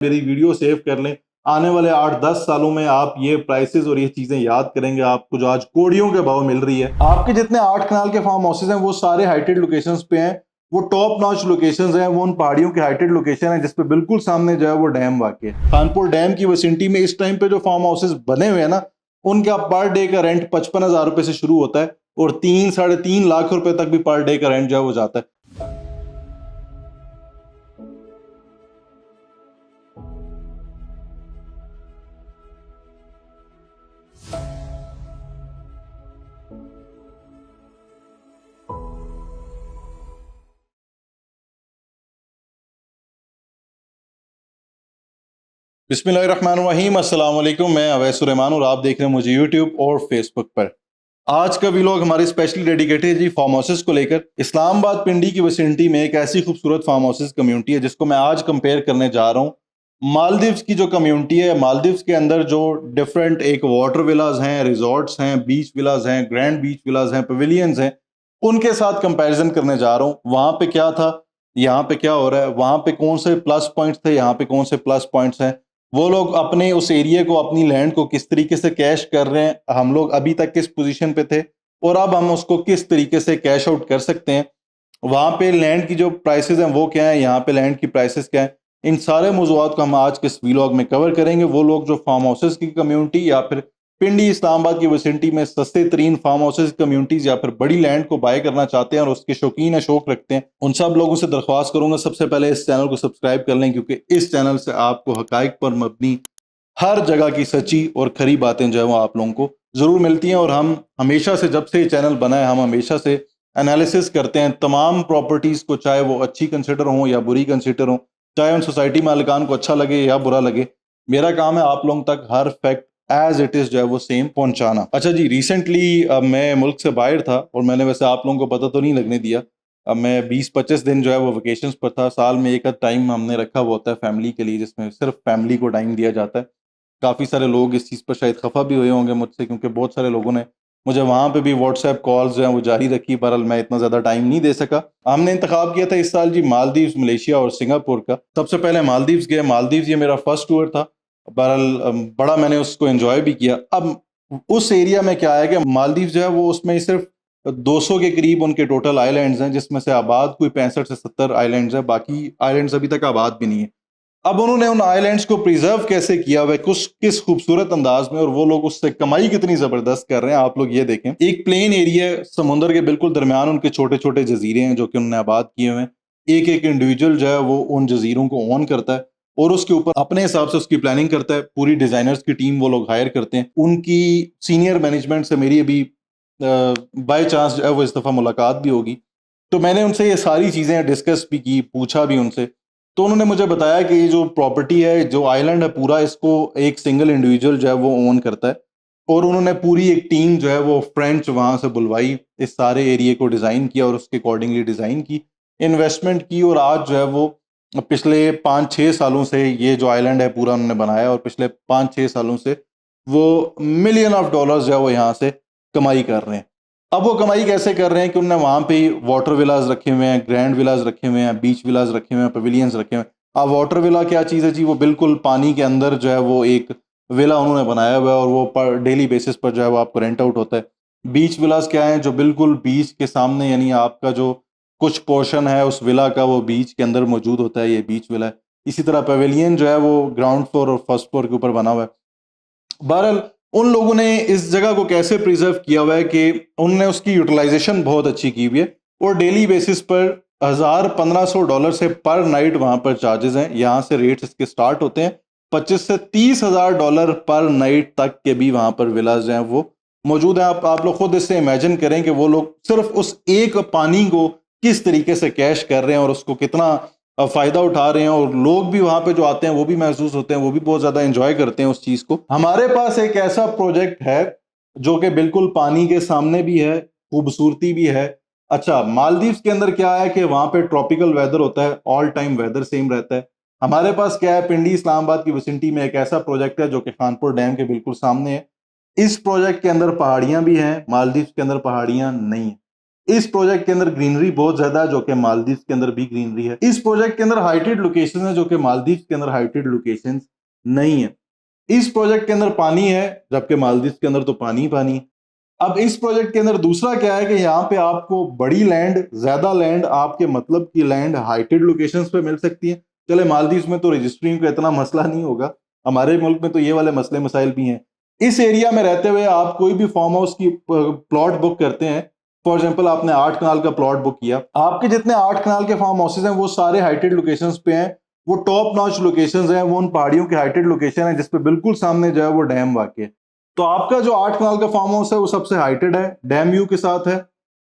मेरी video save कर लें। आने वाले 8-10 सालों में आप ये प्राइसेस और ये चीजें याद करेंगे, आपको जो आज कोड़ियों के भाव मिल रही है। आपके जितने 8 कनाल के फार्म हाउसेज हैं वो सारे हाइटेड लोकेशंस पे हैं, वो टॉप नॉच लोकेशंस हैं, वो उन पहाड़ियों के हाइटेड लोकेशन है जिसपे बिल्कुल सामने जो है वो डैम वाक़ है। खानपुर डैम की विसिनिटी में इस टाइम पे जो फार्म हाउसेज बने हुए हैं ना, उनका पर डे का रेंट 55,000 रुपए से शुरू होता है और 3-3.5 लाख रुपए तक भी पर डे का रेंट जो है वो जाता है। बिस्मिल्लाहिर्रहमानिर्रहीम, अस्सलाम वालेकुम। मैं अवैस सुलेमान और आप देख रहे हैं मुझे यूट्यूब और फेसबुक पर। आज का व्लॉग हमारे स्पेशली डेडिकेटेड है जी फार्म हाउसेस को लेकर। इस्लामाबाद पिंडी की विसिनिटी में एक ऐसी खूबसूरत फार्म हाउसेस कम्युनिटी है जिसको मैं आज कंपेयर करने जा रहा हूँ मालदीव्स की जो कम्युनिटी है। मालदीव्स के अंदर जो डिफरेंट एक वाटर विलाज हैं, रिजॉर्ट्स हैं, बीच विलाज हैं, ग्रैंड बीच विलाज हैं, पवेलियंस हैं, उनके साथ कंपैरिजन करने जा रहा हूँ। वहां पे क्या था, यहाँ पे क्या हो रहा है, वहां पे कौन से प्लस पॉइंट्स थे, यहाँ पे कौन से प्लस पॉइंट्स हैं, वो लोग अपने उस एरिया को, अपनी लैंड को किस तरीके से कैश कर रहे हैं, हम लोग अभी तक किस पोजीशन पे थे और अब हम उसको किस तरीके से कैश आउट कर सकते हैं। वहां पे लैंड की जो प्राइसेस हैं वो क्या है, यहाँ पे लैंड की प्राइसेस क्या है, इन सारे मौज़ूआत को हम आज के इस व्लॉग में कवर करेंगे। वो लोग जो फार्म हाउसेस की कम्युनिटी या फिर पिंडी इस्लामाबाद की विसिनिटी में सस्ते तरीन फार्म हाउसेस कम्युनिटीज या फिर बड़ी लैंड को बाय करना चाहते हैं और उसके शौकीन है, शौक रखते हैं, उन सब लोगों से दरख्वास्त करूंगा सबसे पहले इस चैनल को सब्सक्राइब कर लें, क्योंकि इस चैनल से आपको हकाइक पर मबनी हर जगह की सच्ची और खरी बातें जो है वो आप लोगों को जरूर मिलती हैं। और हम हमेशा से, जब से ये चैनल बना है, हम हमेशा से एनालिसिस करते हैं तमाम प्रॉपर्टीज को, चाहे वो अच्छी कंसिडर हो या बुरी कंसिडर हो, चाहे उन सोसाइटी मालिकान को अच्छा लगे या बुरा लगे। मेरा काम है आप लोगों तक हर फैक्ट एज इट इज जो है वो सेम पहुंचाना। अच्छा जी, रिसेंटली मैं मुल्क से बाहर था और मैंने वैसे आप लोगों को पता तो नहीं लगने दिया। अब मैं 20-25 दिन जो है वो वेकेशंस पर था। साल में एक टाइम हमने रखा हुआ होता है फैमिली के लिए, जिसमें सिर्फ फैमिली को टाइम दिया जाता है। काफ़ी सारे लोग इस चीज़ पर शायद खफा भी हुए होंगे मुझसे, क्योंकि बहुत सारे लोगों ने मुझे वहाँ पे भी व्हाट्सएप कॉल्स जो हैं वो जारी रखी। बहरहाल मैं इतना ज़्यादा टाइम नहीं दे सका। हमने इंतखाब किया था इस साल जी मालदीव्स, मलेशिया और सिंगापुर का। सबसे पहले मालदीव्स गए। मालदीव्स ये मेरा फर्स्ट टूर था। बहरहाल बड़ा मैंने उसको एंजॉय भी किया। अब उस एरिया में क्या है कि मालदीव्स जो है वो, उसमें सिर्फ 200 के करीब उनके टोटल आइलैंड्स हैं, जिसमें से आबाद कोई 65 से 70 आइलैंड्स हैं, बाकी आइलैंड्स अभी तक आबाद भी नहीं है। अब उन्होंने उन आइलैंड्स को प्रिजर्व कैसे किया हुआ है, कुछ किस खूबसूरत अंदाज में, और वो लोग उससे कमाई कितनी जबरदस्त कर रहे हैं, आप लोग ये देखें। एक प्लेन एरिया, समुद्र के बिल्कुल दरमियान उनके छोटे छोटे जजीरे हैं जो कि उन्होंने आबाद किए हुए हैं। एक एक इंडिविजुअल जो है वो उन जजीरों को ओन करता है और उसके ऊपर अपने हिसाब से उसकी प्लानिंग करता है। पूरी डिजाइनर्स की टीम वो लोग हायर करते हैं। उनकी सीनियर मैनेजमेंट से मेरी अभी बाय चांस जो है वो इस दफ़ा मुलाकात भी होगी, तो मैंने उनसे ये सारी चीज़ें डिस्कस भी की, पूछा भी उनसे। तो उन्होंने मुझे बताया कि ये जो प्रॉपर्टी है, जो आइलैंड है पूरा, इसको एक सिंगल इंडिविजुअल जो है वो ओन करता है। और उन्होंने पूरी एक टीम जो है वो फ्रेंच वहाँ से बुलवाई, इस सारे एरिया को डिज़ाइन किया और उसके अकॉर्डिंगली डिज़ाइन की, इन्वेस्टमेंट की, और आज जो है वो पिछले 5-6 सालों से ये जो आइलैंड है पूरा उन्होंने बनाया और पिछले 5-6 सालों से वो मिलियन ऑफ डॉलर्स जो है वो यहाँ से कमाई कर रहे हैं। अब वो कमाई कैसे कर रहे हैं कि उन्होंने वहां पे वाटर विलाज रखे हुए हैं, ग्रैंड विलाज रखे हुए हैं, बीच विलाज रखे हुए हैं, पवेलियंस रखे हुए हैं। अब वाटर विला क्या चीज़ है जी, वो बिल्कुल पानी के अंदर जो है वो एक विला उन्होंने बनाया हुआ है और वो पर डेली बेसिस पर जो है वो आपको रेंट आउट होता है। बीच विलास क्या है, जो बिल्कुल बीच के सामने, यानी आपका जो कुछ पोर्शन है उस विला का वो बीच के अंदर मौजूद होता है, ये बीच विला है। इसी तरह पवेलियन जो है वो ग्राउंड फ्लोर और फर्स्ट फ्लोर के ऊपर बना हुआ है। बहरहाल उन लोगों ने इस जगह को कैसे प्रिजर्व किया हुआ है कि उन्होंने उसकी यूटिलाइजेशन बहुत अच्छी की हुई है और डेली बेसिस पर 1,000-1,500 से पर नाइट वहां पर चार्जेस हैं। यहाँ से रेट्स इसके स्टार्ट होते हैं 25 से 30,000 डॉलर पर नाइट तक के भी वहां पर विलाज हैं वो मौजूद हैं। आप लोग खुद इससे इमेजिन करें कि वो लोग सिर्फ उस एक पानी को किस तरीके से कैश कर रहे हैं और उसको कितना फायदा उठा रहे हैं, और लोग भी वहां पे जो आते हैं वो भी महसूस होते हैं, वो भी बहुत ज्यादा एंजॉय करते हैं उस चीज को। हमारे पास एक ऐसा प्रोजेक्ट है जो कि बिल्कुल पानी के सामने भी है, खूबसूरती भी है। अच्छा, मालदीव्स के अंदर क्या है कि वहां पे ट्रॉपिकल वेदर होता है, ऑल टाइम वेदर सेम रहता है। हमारे पास क्या है, पिंडी इस्लामाबाद की विसिनिटी में एक ऐसा प्रोजेक्ट है जो कि खानपुर डैम के बिल्कुल सामने है। इस प्रोजेक्ट के अंदर पहाड़ियां भी हैं, मालदीव्स के अंदर पहाड़ियां नहीं है। इस प्रोजेक्ट के अंदर ग्रीनरी बहुत ज्यादा है, जो कि मालदीव के अंदर भी ग्रीनरी है। इस प्रोजेक्ट के अंदर हाइटेड लोकेशन है, जो कि मालदीव के अंदर हाइटेड लोकेशन नहीं है। इस प्रोजेक्ट के अंदर पानी है, जबकि मालदीव के अंदर तो पानी ही पानी है। अब इस प्रोजेक्ट के अंदर दूसरा क्या है कि यहाँ पे आपको बड़ी लैंड, ज्यादा लैंड, आपके मतलब की लैंड हाइटेड लोकेशंस पे मिल सकती है। चले मालदीव में तो रजिस्ट्रिंग का इतना मसला नहीं होगा, हमारे मुल्क में तो ये वाले मसले मसाइल भी हैं। इस एरिया में रहते हुए आप कोई भी फार्म हाउस की प्लॉट बुक करते हैं, फॉर एग्जाम्पल आपने 8 कनाल का प्लॉट बुक किया, आपके जितने 8 कनाल के फार्म हाउसेज हैं वो सारे हाइटेड लोकेशंस पे हैं, वो टॉप नॉच लोकेशंस हैं, वो उन पहाड़ियों के हाइटेड लोकेशन है जिसपे बिल्कुल सामने जो है वो डैम वाक़ है। तो आपका जो 8 कनाल का फार्म हाउस है वो सबसे हाइटेड है, डैम व्यू के साथ है,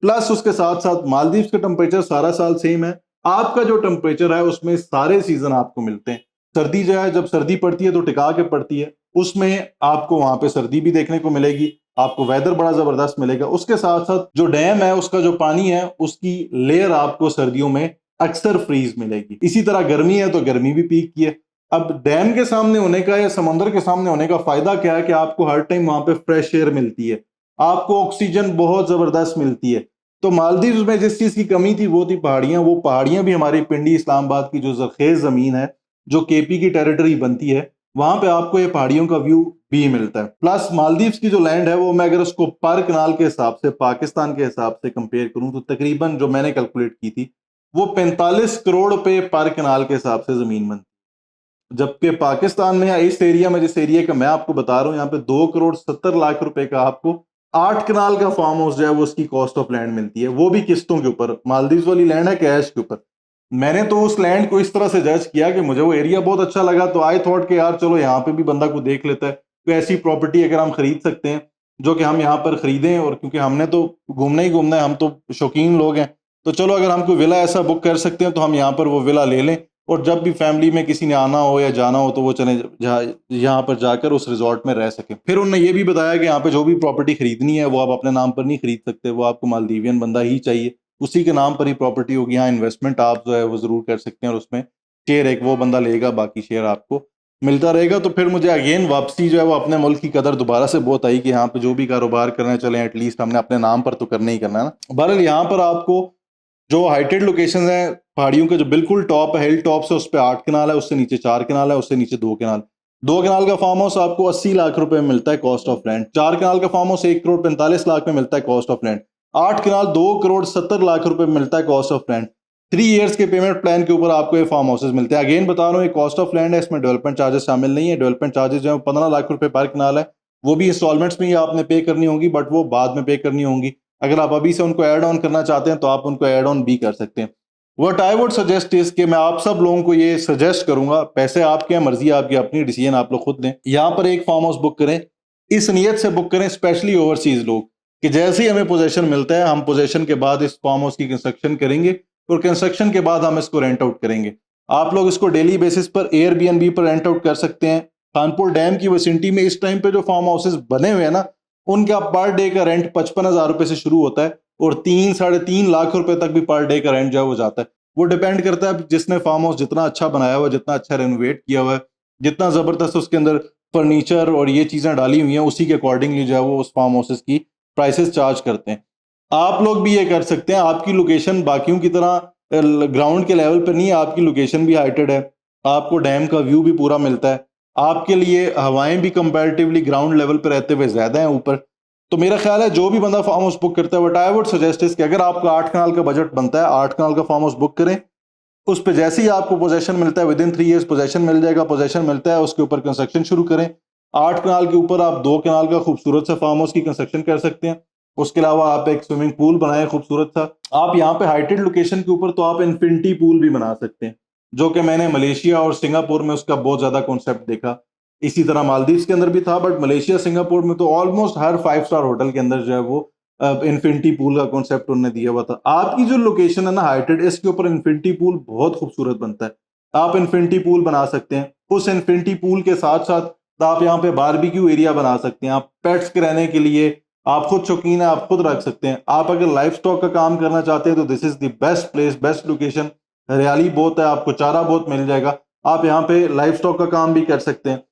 प्लस उसके साथ साथ मालदीव का टेम्परेचर सारा साल सेम है। आपका जो टेम्परेचर है उसमें सारे सीजन आपको मिलते हैं। सर्दी जो है, जब सर्दी पड़ती है तो टिका के पड़ती है, उसमें आपको वहां पे सर्दी भी देखने को मिलेगी, आपको वेदर बड़ा जबरदस्त मिलेगा। उसके साथ साथ जो डैम है उसका जो पानी है उसकी लेयर आपको सर्दियों में अक्सर फ्रीज मिलेगी। इसी तरह गर्मी है तो गर्मी भी पीक की है। अब डैम के सामने होने का या समुद्र के सामने होने का फायदा क्या है कि आपको हर टाइम वहां पे फ्रेश एयर मिलती है, आपको ऑक्सीजन बहुत जबरदस्त मिलती है। तो मालदीव में जिस चीज की कमी थी वो थी पहाड़ियां। वो पहाड़ियां भी हमारी पिंडी इस्लामाबाद की जो जरखेज जमीन है, जो केपी की टेरिटरी बनती है, वहां पे आपको ये पहाड़ियों का व्यू भी मिलता है। प्लस मालदीव की जो लैंड है वो, मैं अगर उसको पर कनाल के हिसाब से, पाकिस्तान के हिसाब से कंपेयर करूं तो तकरीबन जो मैंने कैलकुलेट की थी वो 45 करोड़ पे पर कनाल के हिसाब से जमीन बनती है। जबकि पाकिस्तान में या इस एरिया में, जिस एरिया का मैं आपको बता रहा हूं, यहाँ पे 2 करोड़ 70 लाख रुपए का आपको 8 कनाल का फार्म हाउस जो है वो उसकी कॉस्ट ऑफ लैंड मिलती है, वो भी किस्तों के ऊपर। मालदीव वाली लैंड है कैश के ऊपर। मैंने तो उस लैंड को इस तरह से जज किया कि मुझे वो एरिया बहुत अच्छा लगा, तो आई थॉट कि यार चलो यहाँ पे भी बंदा को देख लेता है, तो ऐसी प्रॉपर्टी अगर हम खरीद सकते हैं जो कि हम यहाँ पर खरीदें, और क्योंकि हमने तो घूमना ही घूमना है, हम तो शौकीन लोग हैं, तो चलो अगर हम कोई विला ऐसा बुक कर सकते हैं तो हम यहाँ पर वो विला ले लें, और जब भी फैमिली में किसी ने आना हो या जाना हो तो वो चले यहाँ पर जाकर उस रिजॉर्ट में रह सके। फिर उन्होंने ये भी बताया कि यहाँ पे जो भी प्रॉपर्टी खरीदनी है वो आप अपने नाम पर नहीं खरीद सकते, वो आपको मालदीवियन बंदा ही चाहिए, उसी के नाम पर ही प्रॉपर्टी होगी। यहाँ इन्वेस्टमेंट आप जो है वो जरूर कर सकते हैं, और उसमें शेयर एक वो बंदा लेगा, बाकी शेयर आपको मिलता रहेगा। तो फिर मुझे अगेन वापसी जो है वो अपने मुल्क की कदर दोबारा से बहुत आई कि यहाँ पे जो भी कारोबार करने चले एटलीस्ट हमने अपने नाम पर तो करना ही करना है ना। बहरहाल यहाँ पर आपको जो हाइटेड लोकेशन है, पहाड़ियों के जो बिल्कुल टॉप है, हिल टॉप से, उस पर 8 कनाल है, उससे नीचे 4 कनाल है, उससे नीचे 2 कनाल। 2 कनाल का फार्म हाउस आपको 80 लाख रुपए में मिलता है कॉस्ट ऑफ लैंड। 4 कनाल का फार्म हाउस 1 करोड़ 45 लाख में मिलता है कॉस्ट ऑफ लैंड। 8 कनाल 2 करोड़ 70 लाख रुपए में मिलता है कॉस्ट ऑफ लैंड। 3 ईयर्स के पेमेंट प्लान के ऊपर आपको ये फार्म हाउसेज मिलते हैं। अगेन बता रहा हूँ, ये कॉस्ट ऑफ लैंड है, इसमें डेवलपमेंट चार्जेस शामिल नहीं है। डेवलपमेंट चार्जेस जो है 15 लाख रुपए पर कनाल है, वो भी इंस्टॉलमेंट्स में ही आपने पे करनी होंगी, बट वो बाद में पे करनी होंगी। अगर आप अभी से उनको ऐड ऑन करना चाहते हैं तो आप उनको ऐड ऑन भी कर सकते हैं। What I would suggest is कि मैं आप सब लोगों को ये सजेस्ट करूंगा, पैसे आपके हैं, मर्जी आपकी, अपनी डिसीजन आप लोग खुद लें। यहाँ पर एक फार्म हाउस बुक करें, इस नीयत से बुक करें, स्पेशली ओवरसीज लोग, कि जैसे ही हमें पोजेशन मिलता है हम पोजेशन के बाद इस फार्म हाउस की कंस्ट्रक्शन करेंगे, और कंस्ट्रक्शन के बाद हम इसको रेंट आउट करेंगे। आप लोग इसको डेली बेसिस पर एयरबीएनबी पर रेंट आउट कर सकते हैं। कानपुर डैम की विसिनिटी में इस टाइम पे जो फार्म हाउसेज बने हुए हैं ना, उनका पर डे का रेंट 55,000 रुपए से शुरू होता है, और 3-3.5 लाख रुपए तक भी पर डे का रेंट जो है वो जाता है। वो डिपेंड करता है जिसने फार्म हाउस जितना अच्छा बनाया हुआ है, जितना अच्छा रेनोवेट किया हुआ है, जितना जबरदस्त उसके अंदर फर्नीचर और ये चीजें डाली हुई हैं, उसी के अकॉर्डिंगली जो है वो उस फार्म हाउसेस की प्राइसेस चार्ज करते हैं। आप लोग भी ये कर सकते हैं। आपकी लोकेशन बाकियों की तरह ग्राउंड के लेवल पर नहीं है, आपकी लोकेशन भी हाइटेड है, आपको डैम का व्यू भी पूरा मिलता है, आपके लिए हवाएं भी कंपैरेटिवली ग्राउंड लेवल पर रहते हुए ज्यादा हैं ऊपर। तो मेरा ख्याल है जो भी बंदा फार्म हाउस बुक करता है, what I would suggest is कि अगर आपका 8 कनाल का बजट बनता है, 8 कनाल का फार्म हाउस बुक करें। उस पर जैसे ही आपको पोजेशन मिलता है, विद इन 3 ईयर्स पोजेशन मिल जाएगा, पोजेशन मिलता है उसके ऊपर कंस्ट्रक्शन शुरू करें। 8 कनाल के ऊपर आप 2 कनाल का खूबसूरत सा फार्म हाउस की कंस्ट्रक्शन कर सकते हैं। उसके अलावा आप एक स्विमिंग पूल बनाए खूबसूरत सा। आप यहाँ पे हाइटेड लोकेशन के ऊपर तो आप इन्फिनिटी पूल भी बना सकते हैं, जो कि मैंने मलेशिया और सिंगापुर में उसका बहुत ज्यादा कॉन्सेप्ट देखा। इसी तरह मालदीव्स के अंदर भी था, बट मलेशिया सिंगापुर में तो ऑलमोस्ट हर 5 स्टार होटल के अंदर जो है वो इन्फिनिटी पूल का कॉन्सेप्ट उन्होंने दिया हुआ था। आपकी जो लोकेशन है ना हाइटेड, इसके ऊपर इन्फिनिटी पूल बहुत खूबसूरत बनता है। आप इन्फिनिटी पूल बना सकते हैं। उस इन्फिनिटी पूल के साथ साथ आप यहाँ पे बारबेक्यू एरिया बना सकते हैं। आप पेट्स के रहने के लिए, आप खुद शौकीन है, आप खुद रख सकते हैं। आप अगर लाइफ स्टॉक का काम करना चाहते हैं तो this is the best place, best location. हरियाली बहुत है, आपको चारा बहुत मिल जाएगा, आप यहाँ पे लाइफ स्टॉक का काम भी कर सकते हैं।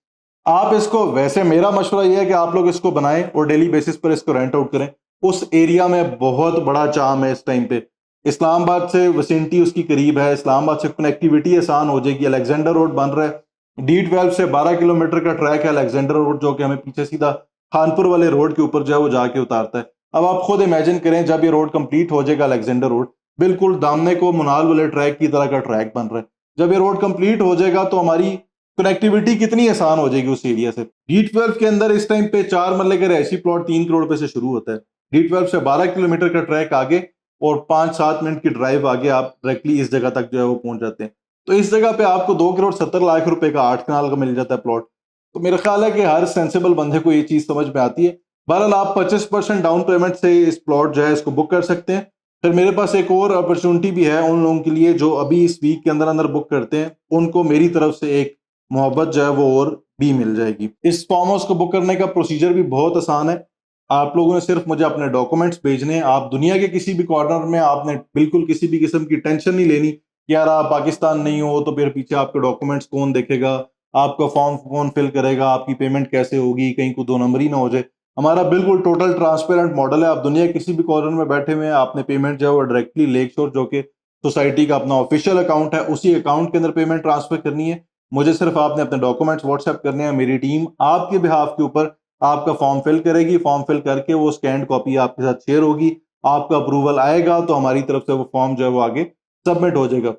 आप इसको, वैसे मेरा मशवरा यह है कि आप लोग इसको बनाएं और डेली बेसिस पर इसको रेंट आउट करें। उस एरिया में बहुत बड़ा चाम है इस टाइम पे। इस्लामाबाद से विसिनिटी उसकी करीब है, इस्लामाबाद से कनेक्टिविटी आसान हो जाएगी। अलेक्जेंडर रोड बन रहा है, D12 से 12 किलोमीटर का ट्रैक है अलेक्जेंडर रोड, जो कि हमें पीछे सीधा खानपुर वाले रोड के ऊपर जो है वो जाके उतारता है। अब आप खुद इमेजिन करें, जब ये रोड कंप्लीट हो जाएगा अलेक्जेंडर रोड, बिल्कुल दामने को मुनाल वाले ट्रैक की तरह का ट्रैक बन रहा है। जब ये रोड कंप्लीट हो जाएगा तो हमारी कनेक्टिविटी कितनी आसान हो जाएगी उस एरिया से। D12 के अंदर इस टाइम पे 4 मरले का रहायशी प्लॉट 3 करोड़ रुपए से शुरू होता है। D12 से 12 किलोमीटर का ट्रैक आगे और 5-7 मिनट की ड्राइव आगे आप डायरेक्टली इस जगह तक जो है वो पहुंच जाते हैं। तो इस जगह पे आपको 2 करोड़ 70 लाख रुपए का 8 कनाल का मिल जाता है प्लॉट। तो मेरा ख्याल है कि हर सेंसिबल बंदे को ये चीज समझ में आती है। बहरहाल आप 25% डाउन पेमेंट से इस प्लॉट जो है इसको बुक कर सकते हैं। फिर मेरे पास एक और अपॉर्चुनिटी भी है उन लोगों के लिए जो अभी इस वीक के अंदर अंदर बुक करते हैं, उनको मेरी तरफ से एक मोहब्बत जो है वो और भी मिल जाएगी। इस फार्म हाउस को बुक करने का प्रोसीजर भी बहुत आसान है। आप लोगों ने सिर्फ मुझे अपने डॉक्यूमेंट्स भेजने हैं। आप दुनिया के किसी भी कॉर्नर में, आपने बिल्कुल किसी भी किस्म की टेंशन नहीं लेनी कि यार आप पाकिस्तान नहीं हो तो फिर पीछे आपके डॉक्यूमेंट्स कौन देखेगा, आपका फॉर्म कौन फिल करेगा, आपकी पेमेंट कैसे होगी, कहीं को दो नंबरी ना हो जाए। हमारा बिल्कुल टोटल ट्रांसपेरेंट मॉडल है। आप दुनिया किसी भी कॉर्नर में बैठे हुए हैं, आपने पेमेंट जो है वो डायरेक्टली लेक शोर, जो कि सोसाइटी का अपना ऑफिशियल अकाउंट है, उसी अकाउंट के अंदर पेमेंट ट्रांसफर करनी है। मुझे सिर्फ आपने अपने डॉक्यूमेंट्स व्हाट्सएप करने हैं। मेरी टीम आपके बिहाफ के ऊपर आपका फॉर्म फिल करेगी। फॉर्म फिल करके वो स्कैंड कॉपी आपके साथ शेयर होगी। आपका अप्रूवल आएगा तो हमारी तरफ से वो फॉर्म जो है वो आगे सबमिट हो जाएगा।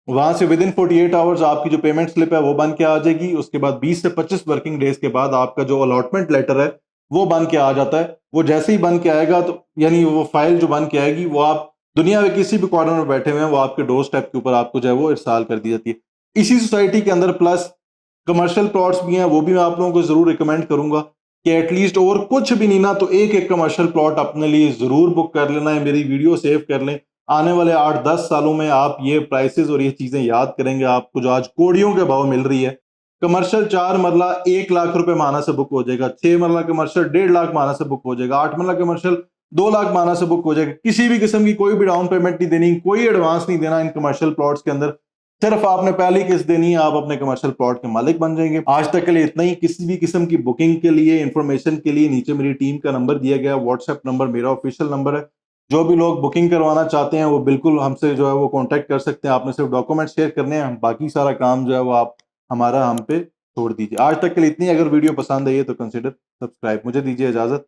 वहां से विद इन 48 आवर्स आपकी जो पेमेंट स्लिप है वो बन के आ जाएगी। उसके बाद 20 से 25 वर्किंग डेज के बाद आपका जो अलॉटमेंट लेटर है वो बन के आ जाता है। वो जैसे ही बन के आएगा तो यानी वो फाइल जो बन के आएगी वो आप दुनिया में किसी भी कॉर्नर में बैठे हुए हैं, वो आपके डोर स्टेप के ऊपर आपको जो है वो इरसाल कर दी जाती है। इसी सोसाइटी के अंदर प्लस कमर्शियल प्लॉट्स भी हैं, वो भी मैं आप लोगों को जरूर रिकमेंड करूंगा कि एटलीस्ट और कुछ भी नहीं ना तो एक एक कमर्शियल प्लॉट अपने लिए जरूर बुक कर लेना है। मेरी वीडियो सेव कर लें। आने वाले 8-10 सालों में आप ये प्राइसेस और ये चीजें याद करेंगे। आपको जो आज कोड़ियों के भाव मिल रही है, कमर्शियल 4 मरला 1 लाख रुपए माना से बुक हो जाएगा, 6 मरला कमर्शियल 1.5 लाख माना से बुक हो जाएगा, 8 मरला कमर्शियल 2 लाख माना से बुक हो जाएगा। किसी भी किस्म की कोई भी डाउन पेमेंट नहीं देनी, कोई एडवांस नहीं देना इन कमर्शियल प्लॉट्स के अंदर। सिर्फ आपने पहली किस्त देनी है, आप अपने कमर्शियल प्लॉट के मालिक बन जाएंगे। आज तक के लिए इतना ही। किसी भी किस्म की बुकिंग के लिए, इंफॉर्मेशन के लिए नीचे मेरी टीम का नंबर दिया गया, व्हाट्सएप नंबर मेरा ऑफिशियल नंबर है। जो भी लोग बुकिंग करवाना चाहते हैं वो बिल्कुल हमसे जो है वो कांटेक्ट कर सकते हैं। आपने सिर्फ डॉक्यूमेंट शेयर करने हैं, बाकी सारा काम जो है वो आप हमारा हम पे छोड़ दीजिए। आज तक के लिए इतनी। अगर वीडियो पसंद आई है तो कंसिडर सब्सक्राइब। मुझे दीजिए इजाजत।